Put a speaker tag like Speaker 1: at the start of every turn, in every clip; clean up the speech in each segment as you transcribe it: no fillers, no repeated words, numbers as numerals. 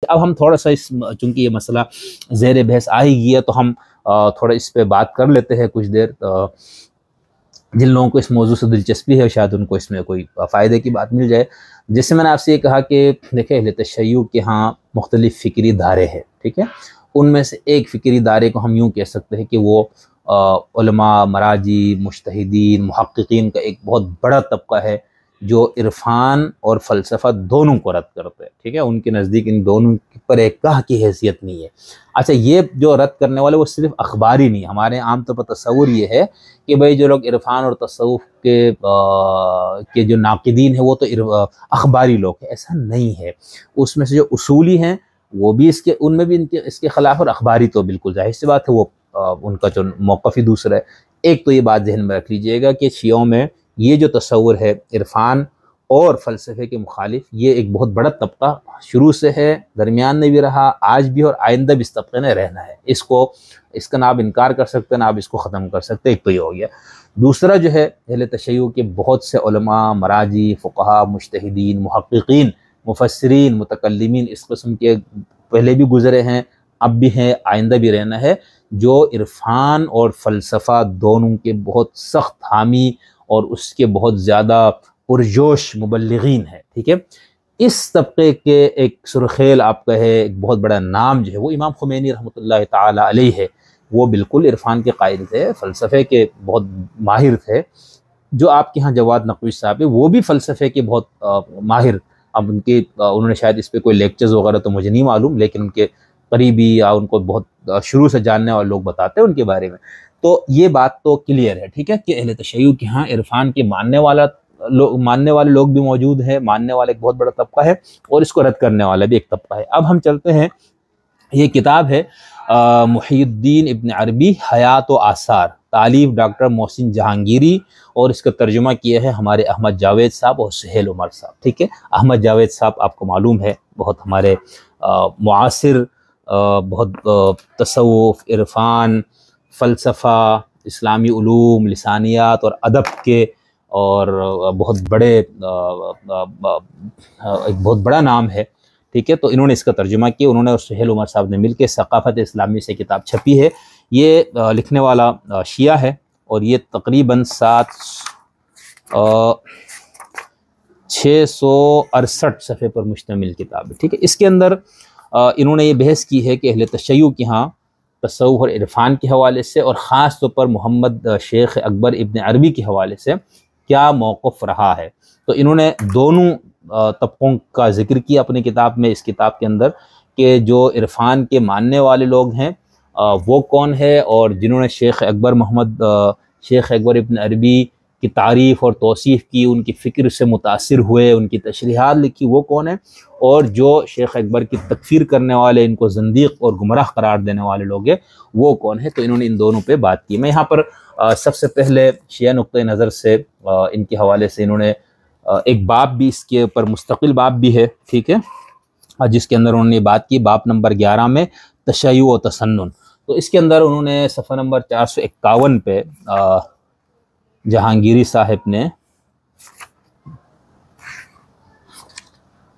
Speaker 1: اب ہم تھوڑا سا چونکہ یہ مسئلہ زیر بحث آ ہی گیا تو ہم تھوڑا اس پہ بات کر لیتے ہیں کچھ دیر. جن لوگوں کو اس موضوع سے دلچسپی ہے شاید ان کو اس میں کوئی فائدے کی بات مل جائے. جیسے میں نے آپ سے یہ کہا کہ دیکھیں اہل تشیع کے ہاں مختلف فکری دھارے ہیں، ٹھیک ہے. ان میں سے ایک فکری دھارے کو ہم یوں کہہ سکتے ہیں کہ وہ علماء، مراجی، مجتہدین، محققین کا ایک بہت بڑا طبقہ ہے جو عرفان اور فلسفہ دونوں کو رد کرتے ہیں، ٹھیک ہے. ان کے نزدیک ان دونوں پر ایک گاہ کی حیثیت نہیں ہے. اچھا، یہ جو رد کرنے والے وہ صرف اخباری نہیں، ہمارے عام طور پر تصور یہ ہے کہ بھئی جو لوگ عرفان اور تصوف کے جو ناقدین ہیں وہ تو اخباری لوگ ہیں. ایسا نہیں ہے. اس میں سے جو اصولی ہیں وہ بھی ان میں بھی اس کے خلاف، اور اخباری تو بالکل ظاہر سی بات ہے وہ ان کا جو موقف ہی دوسرا ہے. ایک تو یہ بات ذہن میں رکھ لیجئے گا کہ شیعوں میں یہ جو تصور ہے عرفان اور فلسفے کے مخالف، یہ ایک بہت بڑا طبقہ شروع سے ہے، درمیان میں بھی رہا، آج بھی، اور آئندہ بھی اس طبقے نے رہنا ہے. اس کا نہ آپ انکار کر سکتے نہ آپ اس کو ختم کر سکتے. ایک تو یہ ہو گیا. دوسرا جو ہے اہل تشیع کے بہت سے علماء، مراجی، فقہا، مجتہدین، محققین، مفسرین، متکلمین اس قسم کے پہلے بھی گزرے ہیں، اب بھی ہیں، آئندہ بھی رہنا ہے، جو عرفان اور فلسفہ دونوں کے بہت سخت حامی اور اس کے بہت زیادہ پرجوش مبلغین ہیں، ٹھیک ہے. اس طبقے کے ایک سرخیل آپ کا ہے، ایک بہت بڑا نام جو ہے وہ امام خمینی رحمۃ اللہ تعالی علیہ ہے. وہ بالکل عرفان کے قائل تھے، فلسفے کے بہت ماہر تھے. جو آپ کے ہاں جواد نقوی صاحب ہے وہ بھی فلسفے کے بہت ماہر، اب انہوں نے شاید اس پہ کوئی لیکچرز وغیرہ تو مجھے نہیں معلوم، لیکن ان کے قریبی یا ان کو بہت شروع سے جاننے والے لوگ بتاتے ہیں ان کے بارے میں. تو یہ بات تو کلیئر ہے، ٹھیک ہے، کہ اہل تشیع کے ہاں عرفان کے ماننے والے لوگ بھی موجود ہیں، ماننے والا ایک بہت بڑا طبقہ ہے، اور اس کو رد کرنے والا بھی ایک طبقہ ہے. اب ہم چلتے ہیں، یہ کتاب ہے محی الدین ابن عربی حیات و آثار، تالیف ڈاکٹر محسن جہانگیری، اور اس کا ترجمہ کیا ہے ہمارے احمد جاوید صاحب اور سہیل عمر صاحب، ٹھیک ہے. احمد جاوید صاحب آپ کو معلوم ہے بہت ہمارے معاصر، بہت تصوف، عرفان، فلسفہ، اسلامی علوم، لسانیات اور ادب کے، اور بہت بڑے ایک بہت بڑا نام ہے، ٹھیک ہے. تو انہوں نے اس کا ترجمہ کیا، انہوں نے اور سہیل عمر صاحب نے مل کے ثقافت اسلامی سے کتاب چھپی ہے. یہ لکھنے والا شیعہ ہے، اور یہ تقریباً 668 صفحے پر مشتمل کتاب ہے، ٹھیک ہے. اس کے اندر انہوں نے یہ بحث کی ہے کہ اہل تشیع کے ہاں تصوف اور عرفان کے حوالے سے، اور خاص طور پر محمد شیخ اکبر ابن عربی کے حوالے سے کیا موقف رہا ہے. تو انہوں نے دونوں طبقوں کا ذکر کیا اپنی کتاب میں، اس کتاب کے اندر، کہ جو عرفان کے ماننے والے لوگ ہیں وہ کون ہے، اور جنہوں نے شیخ اکبر ابن عربی کی تعریف اور توصیف کی، ان کی فکر سے متاثر ہوئے، ان کی تشریحات لکھی، وہ کون ہیں، اور جو شیخ اکبر کی تکفیر کرنے والے، ان کو زندیق اور گمراہ قرار دینے والے لوگ ہیں وہ کون ہیں. تو انہوں نے ان دونوں پہ بات کی. میں یہاں پر سب سے پہلے شیعہ نقطۂ نظر سے ان کے حوالے سے انہوں نے ایک باب بھی، اس کے اوپر مستقل باب بھی ہے، ٹھیک ہے، جس کے اندر انہوں نے بات کی، باب نمبر 11 میں تشیع و تسنن. تو اس کے اندر انہوں نے صفحہ نمبر 451 پہ جہانگیری صاحب نے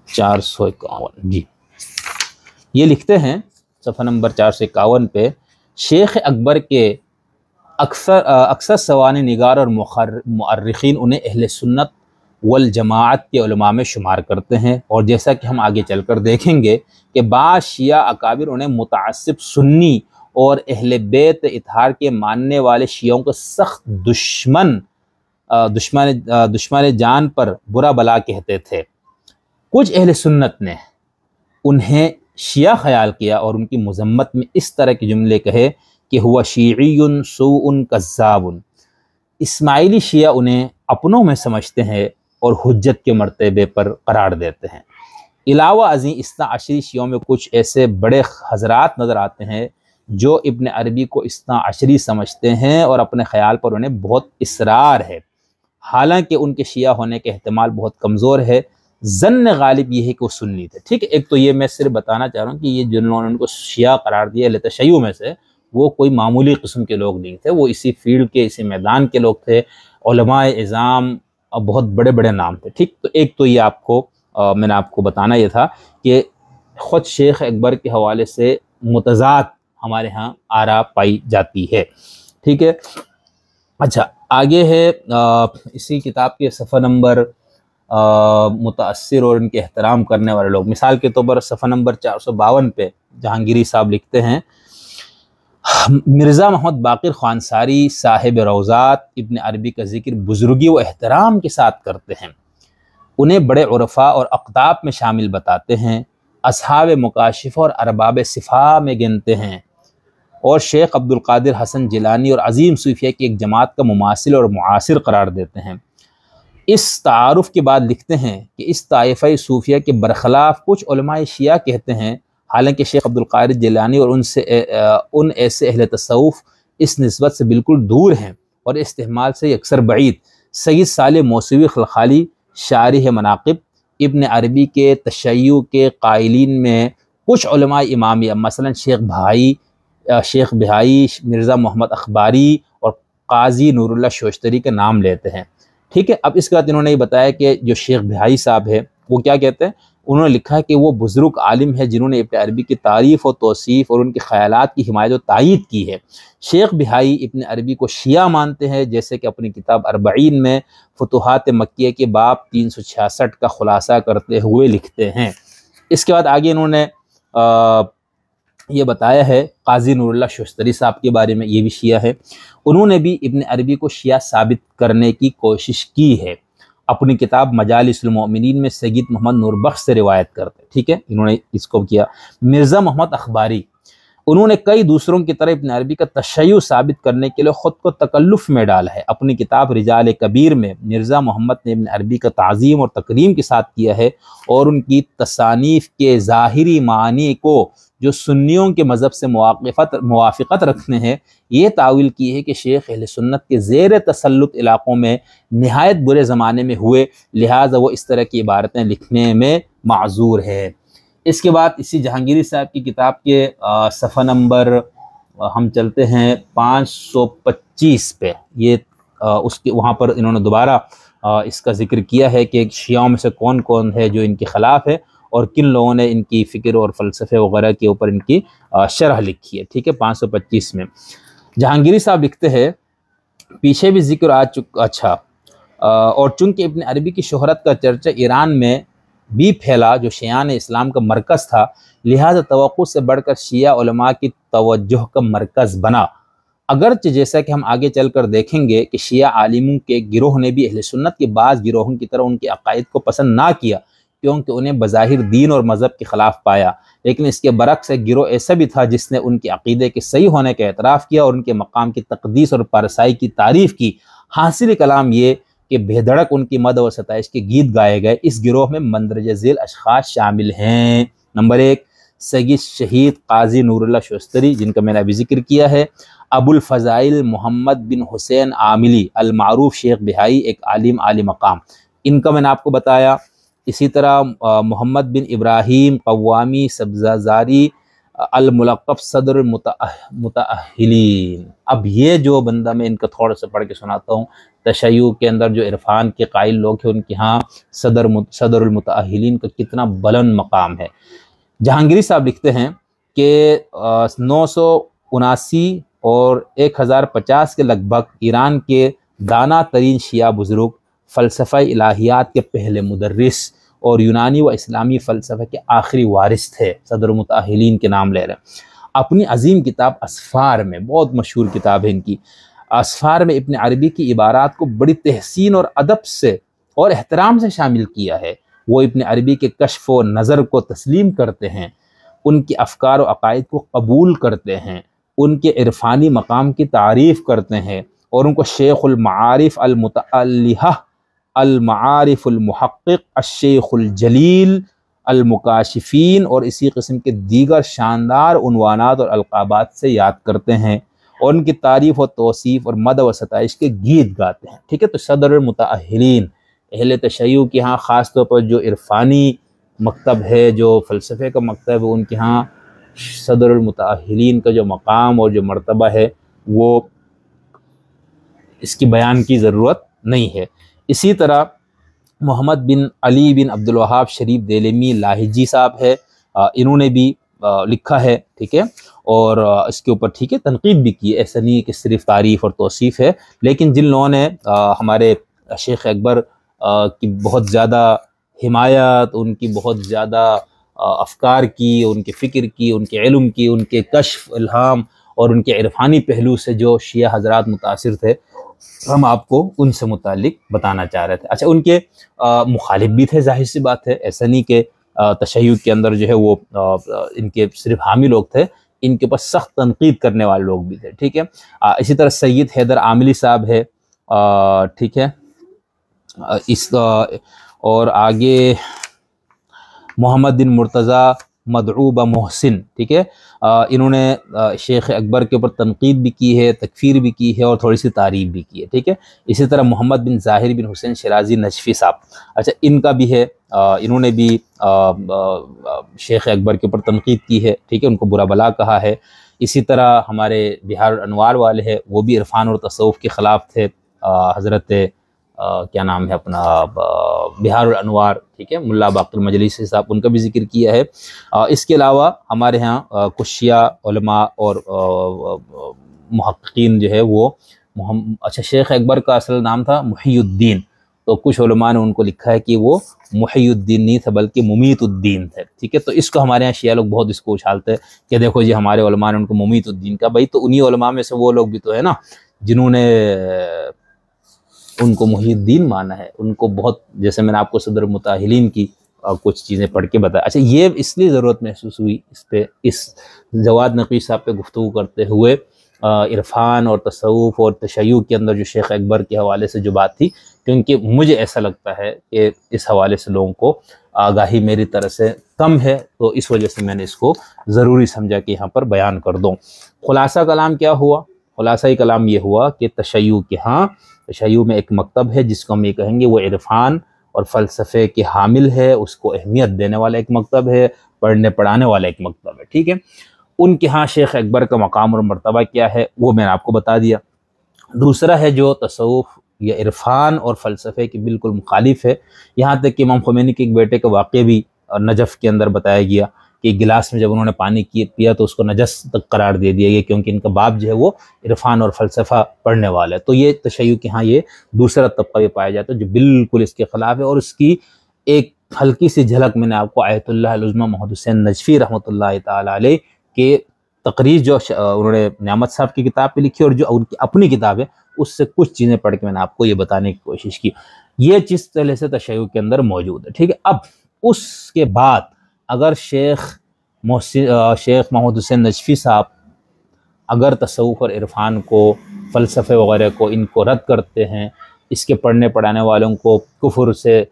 Speaker 1: 451 جی یہ لکھتے ہیں صفحہ نمبر 451 پہ، شیخ اکبر کے اکثر سوانح نگار اور مؤرخین انہیں اہل سنت والجماعت کے علماء میں شمار کرتے ہیں، اور جیسا کہ ہم آگے چل کر دیکھیں گے کہ بعض شیعہ اکابر انہیں متعصب سنی اور اہل بیت اطہار کے ماننے والے شیعوں کو سخت دشمن جان پر برا بلا کہتے تھے. کچھ اہل سنت نے انہیں شیعہ خیال کیا اور ان کی مذمت میں اس طرح کے جملے کہے کہ ہوا شیعی سوء کذاب. اسماعیلی شیعہ انہیں اپنوں میں سمجھتے ہیں اور حجت کے مرتبے پر قرار دیتے ہیں. علاوہ ازیں اثنا عشری شیعوں میں کچھ ایسے بڑے حضرات نظر آتے ہیں جو ابن عربی کو اثنا عشری سمجھتے ہیں اور اپنے خیال پر انہیں بہت اصرار ہے، حالانکہ ان کے شیعہ ہونے کا احتمال بہت کمزور ہے. ظن غالب یہ ہے کہ وہ سنی تھے، ٹھیک ہے. ایک تو یہ میں صرف بتانا چاہ رہا ہوں کہ یہ جنہوں نے ان کو شیعہ قرار دیا اہل تشیع میں سے، وہ کوئی معمولی قسم کے لوگ نہیں تھے، وہ اسی فیلڈ کے، اسی میدان کے لوگ تھے، علماء اعظام، بہت بڑے بڑے نام تھے، ٹھیک. تو ایک تو یہ آپ کو میں نے آپ کو بتانا یہ تھا کہ خود شیخ اکبر کے حوالے سے متضاد ہمارے ہاں آرا پائی جاتی ہے، ٹھیک ہے۔ اچھا آگے ہے اسی کتاب کے صفحہ نمبر متاثر اور ان کے احترام کرنے والے لوگ، مثال کے طور پر صفحہ نمبر 452 پہ جہانگیری صاحب لکھتے ہیں، مرزا محمد باقر خانساری صاحب روضات ابن عربی کا ذکر بزرگی و احترام کے ساتھ کرتے ہیں، انہیں بڑے عرفاء اور اقطاب میں شامل بتاتے ہیں، اصحاب مکاشفہ اور ارباب صفا میں گنتے ہیں، اور شیخ عبد القادر حسن جیلانی اور عظیم صوفیہ کی ایک جماعت کا مماثل اور معاصر قرار دیتے ہیں۔ اس تعارف کے بعد لکھتے ہیں کہ اس طائفہ صوفیہ کے برخلاف کچھ علماء شیعہ کہتے ہیں، حالانکہ شیخ عبد القادر جیلانی اور ان ایسے اہل تصوف اس نسبت سے بالکل دور ہیں اور استعمال سے اکثر بعید۔ سید صالح موسوی خلخالی شارح مناقب ابن عربی کے تشیع کے قائلین میں کچھ علماء امامیہ مثلا شیخ بہائی، مرزا محمد اخباری اور قاضی نور اللہ شوشتری کا نام لیتے ہیں، ٹھیک ہے۔ اب اس کے بعد انہوں نے یہ بتایا کہ جو شیخ بہائی صاحب ہے وہ کیا کہتے ہیں، انہوں نے لکھا کہ وہ بزرگ عالم ہے جنہوں نے ابن عربی کی تعریف و توصیف اور ان کے خیالات کی حمایت و تائید کی ہے۔ شیخ بہائی ابن عربی کو شیعہ مانتے ہیں، جیسے کہ اپنی کتاب اربعین میں فتوحات مکیہ کے باب 366 کا خلاصہ کرتے ہوئے لکھتے ہیں۔ اس کے بعد آگے انہوں نے یہ بتایا ہے قاضی نور اللہ شوشتری صاحب کے بارے میں، یہ بھی شیعہ ہے، انہوں نے بھی ابن عربی کو شیعہ ثابت کرنے کی کوشش کی ہے، اپنی کتاب مجالس المؤمنین میں سید محمد نور بخش سے روایت کرتے، ٹھیک ہے، انہوں نے اس کو کیا۔ مرزا محمد اخباری، انہوں نے کئی دوسروں کی طرح ابن عربی کا تشیع ثابت کرنے کے لیے خود کو تکلف میں ڈالا ہے، اپنی کتاب رجال کبیر میں مرزا محمد نے ابن عربی کا تعظیم اور تکریم کے ساتھ کیا ہے، اور ان کی تصانیف کے ظاہری معنی کو جو سنیوں کے مذہب سے موافقت رکھتے ہیں یہ تعویل کی ہے کہ شیخ اہل سنت کے زیر تسلط علاقوں میں نہایت برے زمانے میں ہوئے، لہٰذا وہ اس طرح کی عبارتیں لکھنے میں معذور ہے۔ اس کے بعد اسی جہانگیری صاحب کی کتاب کے صفحہ نمبر ہم چلتے ہیں 525 پہ، یہ اس کے وہاں پر انہوں نے دوبارہ اس کا ذکر کیا ہے کہ شیعوں میں سے کون کون ہے جو ان کے خلاف ہے اور کن لوگوں نے ان کی فکر اور فلسفے وغیرہ کے اوپر ان کی شرح لکھی ہے، ٹھیک ہے۔ 525 میں جہانگیری صاحب لکھتے ہیں، پیچھے بھی ذکر آ چکا، اچھا، اور چونکہ ابن عربی کی شہرت کا چرچہ ایران میں بھی پھیلا جو شیعان اسلام کا مرکز تھا، لہذا توقع سے بڑھ کر شیعہ علماء کی توجہ کا مرکز بنا، اگرچہ جیسا کہ ہم آگے چل کر دیکھیں گے کہ شیعہ عالموں کے گروہ نے بھی اہل سنت کے بعض گروہوں کی طرح ان کے عقائد کو پسند نہ کیا، کیونکہ انہیں بظاہر دین اور مذہب کے خلاف پایا، لیکن اس کے برعکس ایک گروہ ایسا بھی تھا جس نے ان کے عقیدے کے صحیح ہونے کا اعتراف کیا اور ان کے مقام کی تقدیس اور پارسائی کی تعریف کی۔ حاصل کلام یہ کہ بے دھڑک ان کی مدح و ستائش کے گیت گائے گئے۔ اس گروہ میں مندرجہ ذیل اشخاص شامل ہیں، نمبر 1 سید شہید قاضی نور اللہ شوستری جن کا میں نے ابھی ذکر کیا ہے، ابو الفضائل محمد بن حسین عاملی المعروف شیخ بہائی، ایک عالم عالی مقام، ان کا میں نے آپ کو بتایا۔ اسی طرح محمد بن ابراہیم قوامی سبزازاری الملقب صدر المتأہلین۔ اب یہ جو بندہ میں ان کا تھوڑا سا پڑھ کے سناتا ہوں، تشیع کے اندر جو عرفان کے قائل لوگ ہیں ان کے ہاں صدر المتأہلین کا کتنا بلند مقام ہے۔ جہانگیری صاحب لکھتے ہیں کہ 979 اور 1050 کے لگ بھگ ایران کے دانا ترین شیعہ بزرگ، فلسفہ الہیات کے پہلے مدرس اور یونانی و اسلامی فلسفہ کے آخری وارث تھے، صدر المتأہلین کے نام لے رہے ہیں۔ اپنی عظیم کتاب اسفار میں، بہت مشہور کتاب ہے ان کی، اسفار میں ابن عربی کی عبارات کو بڑی تحسین اور ادب سے اور احترام سے شامل کیا ہے۔ وہ ابن عربی کے کشف و نظر کو تسلیم کرتے ہیں، ان کے افکار و عقائد کو قبول کرتے ہیں، ان کے عرفانی مقام کی تعریف کرتے ہیں اور ان کو شیخ المعارف المتعلہ، المعارف المحقق، الشیخ الجلیل، المکاشفین اور اسی قسم کے دیگر شاندار عنوانات اور القابات سے یاد کرتے ہیں اور ان کی تعریف و توصیف اور مدح و ستائش کے گیت گاتے ہیں، ٹھیک ہے۔ تو صدر المتأہلین اہل تشیع کے ہاں خاص طور پر جو عرفانی مکتب ہے، جو فلسفے کا مکتب ہے، ان کے ہاں صدر المتأہلین کا جو مقام اور جو مرتبہ ہے وہ اس کی بیان کی ضرورت نہیں ہے۔ اسی طرح محمد بن علی بن عبد الوہاب شریف دیلمی لاہجی صاحب ہے، انہوں نے بھی لکھا ہے، ٹھیک ہے، اور اس کے اوپر ٹھیک ہے تنقید بھی کی ہے۔ ایسا نہیں ہے کہ صرف تعریف اور توصیف ہے، لیکن جن لوگوں نے ہمارے شیخ اکبر کی بہت زیادہ حمایت، ان کی بہت زیادہ افکار کی، ان کے فکر کی، ان کے علم کی، ان کے کشف، الہام اور ان کے عرفانی پہلو سے جو شیعہ حضرات متاثر تھے، ہم آپ کو ان سے متعلق بتانا چاہ رہے تھے۔ اچھا، ان کے مخالف بھی تھے، ظاہر سی بات ہے، ایسا نہیں کہ تشیع کے اندر جو ہے وہ ان کے صرف حامی لوگ تھے، ان کے پاس سخت تنقید کرنے والے لوگ بھی تھے، ٹھیک ہے۔ اسی طرح سید حیدر عاملی صاحب ہے، ٹھیک ہے، اور آگے محمد بن مرتضیٰ مدعو محسن، ٹھیک ہے، انہوں نے شیخ اکبر کے اوپر تنقید بھی کی ہے، تکفیر بھی کی ہے اور تھوڑی سی تعریف بھی کی ہے، ٹھیک ہے۔ اسی طرح محمد بن ظاہر بن حسین شیرازی نجفی صاحب، اچھا ان کا بھی ہے، انہوں نے بھی شیخ اکبر کے اوپر تنقید کی ہے، ٹھیک ہے، ان کو برا بلا کہا ہے۔ اسی طرح ہمارے بہار الانوار والے ہیں، وہ بھی عرفان اور تصوف کے خلاف تھے، حضرت کیا نام ہے اپنا بہار الانوار، ٹھیک ہے، ملا باقر المجلسی صاحب، ان کا بھی ذکر کیا ہے۔ اس کے علاوہ ہمارے ہاں کچھ شیعہ علماء اور محققین جو ہے وہ اچھا شیخ اکبر کا اصل نام تھا محی الدین، تو کچھ علماء نے ان کو لکھا ہے کہ وہ محی الدین نہیں تھا بلکہ ممیت الدین تھے، ٹھیک ہے۔ تو اس کو ہمارے ہاں شیعہ لوگ بہت اس کو اچھالتے ہیں کہ دیکھو جی ہمارے علماء نے ان کو ممیت الدین کہا، بھائی تو انہی علماء میں سے وہ لوگ بھی تو ہے نا جنہوں نے ان کو محی الدین مانا ہے، ان کو بہت، جیسے میں نے آپ کو صدر متاہلین کی کچھ چیزیں پڑھ کے بتایا۔ اچھا یہ اس لیے ضرورت محسوس ہوئی اس پہ، اس جواد نقوی صاحب پہ گفتگو کرتے ہوئے، عرفان اور تصوف اور تشیع کے اندر جو شیخ اکبر کے حوالے سے جو بات تھی، کیونکہ مجھے ایسا لگتا ہے کہ اس حوالے سے لوگوں کو آگاہی میری طرف سے کم ہے، تو اس وجہ سے میں نے اس کو ضروری سمجھا کہ یہاں پر بیان کر دوں۔ خلاصہ کلام کیا ہوا؟ خلاصہ کلام یہ ہوا کہ تشیع کے ہاں تشیع میں ایک مکتب ہے جس کو ہم یہ کہیں گے وہ عرفان اور فلسفے کے حامل ہے، اس کو اہمیت دینے والا ایک مکتب ہے، پڑھنے پڑھانے والا ایک مکتب ہے، ٹھیک ہے۔ ان کے ہاں شیخ اکبر کا مقام اور مرتبہ کیا ہے وہ میں نے آپ کو بتا دیا۔ دوسرا ہے جو تصوف یا عرفان اور فلسفے کے بالکل مخالف ہے، یہاں تک کہ امام خمینی کے ایک بیٹے کا واقعہ بھی نجف کے اندر بتایا گیا کہ گلاس میں جب انہوں نے پانی پیا تو اس کو نجس تک قرار دے دیا گیا، کیونکہ ان کا باپ جو ہے وہ عرفان اور فلسفہ پڑھنے والا ہے۔ تو یہ تشیع کے ہاں یہ دوسرا طبقہ بھی پایا جاتا ہے جو بالکل اس کے خلاف ہے، اور اس کی ایک ہلکی سی جھلک میں نے آپ کو آیت اللہ العظمیٰ محمد حسین نجفی رحمۃ اللہ تعالی علیہ کے تقریر جو انہوں نے نعمت صاحب کی کتاب پہ لکھی اور جو ان کی اپنی کتاب ہے اس سے کچھ چیزیں پڑھ کے میں نے آپ کو یہ بتانے کی کوشش کی، یہ چیز پہلے سے تشیع کے اندر موجود ہے، ٹھیک ہے۔ اب اس کے بعد اگر شیخ محمد حسین نجفی صاحب اگر تصوف اور عرفان کو، فلسفے وغیرہ کو، ان کو رد کرتے ہیں، اس کے پڑھنے پڑھانے والوں کو کفر سے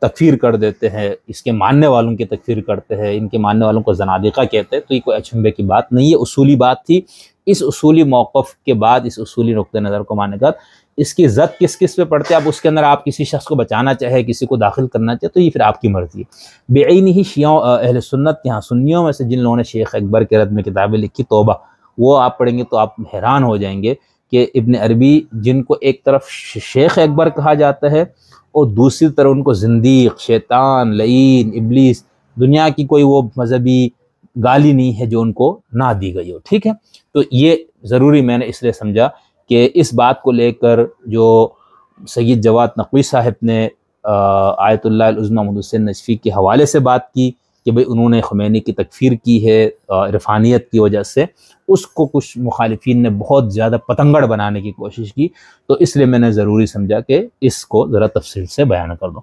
Speaker 1: تکفیر کر دیتے ہیں، اس کے ماننے والوں کی تکفیر کرتے ہیں، ان کے ماننے والوں کو زنادقہ کہتے ہیں، تو یہ کوئی اچنبے کی بات نہیں ہے، اصولی بات تھی۔ اس اصولی موقف کے بعد، اس اصولی نقطہ نظر کو ماننے کا اس کی زد کس پہ پڑتے ہیں، اب اس کے اندر آپ کسی شخص کو بچانا چاہے، کسی کو داخل کرنا چاہے، تو یہ پھر آپ کی مرضی ہے۔ بعین ہی شیعوں اہل سنت کے ہاں سنیوں میں سے جن لوگوں نے شیخ اکبر کے رد میں کتابیں لکھی، توبہ، وہ آپ پڑھیں گے تو آپ حیران ہو جائیں گے کہ ابن عربی جن کو ایک طرف شیخ اکبر کہا جاتا ہے اور دوسری طرف ان کو زندیق، شیطان، لعین، ابلیس، دنیا کی کوئی وہ مذہبی گالی نہیں ہے جو ان کو نہ دی گئی ہو، ٹھیک ہے۔ تو یہ ضروری میں نے اس لیے سمجھا کہ اس بات کو لے کر جو سید جواد نقوی صاحب نے آیت اللہ العظمیٰ محمد حسین نجفی کے حوالے سے بات کی کہ بھئی انہوں نے خمینی کی تکفیر کی ہے عرفانیت کی وجہ سے، اس کو کچھ مخالفین نے بہت زیادہ پتنگڑ بنانے کی کوشش کی، تو اس لیے میں نے ضروری سمجھا کہ اس کو ذرا تفصیل سے بیان کر دوں۔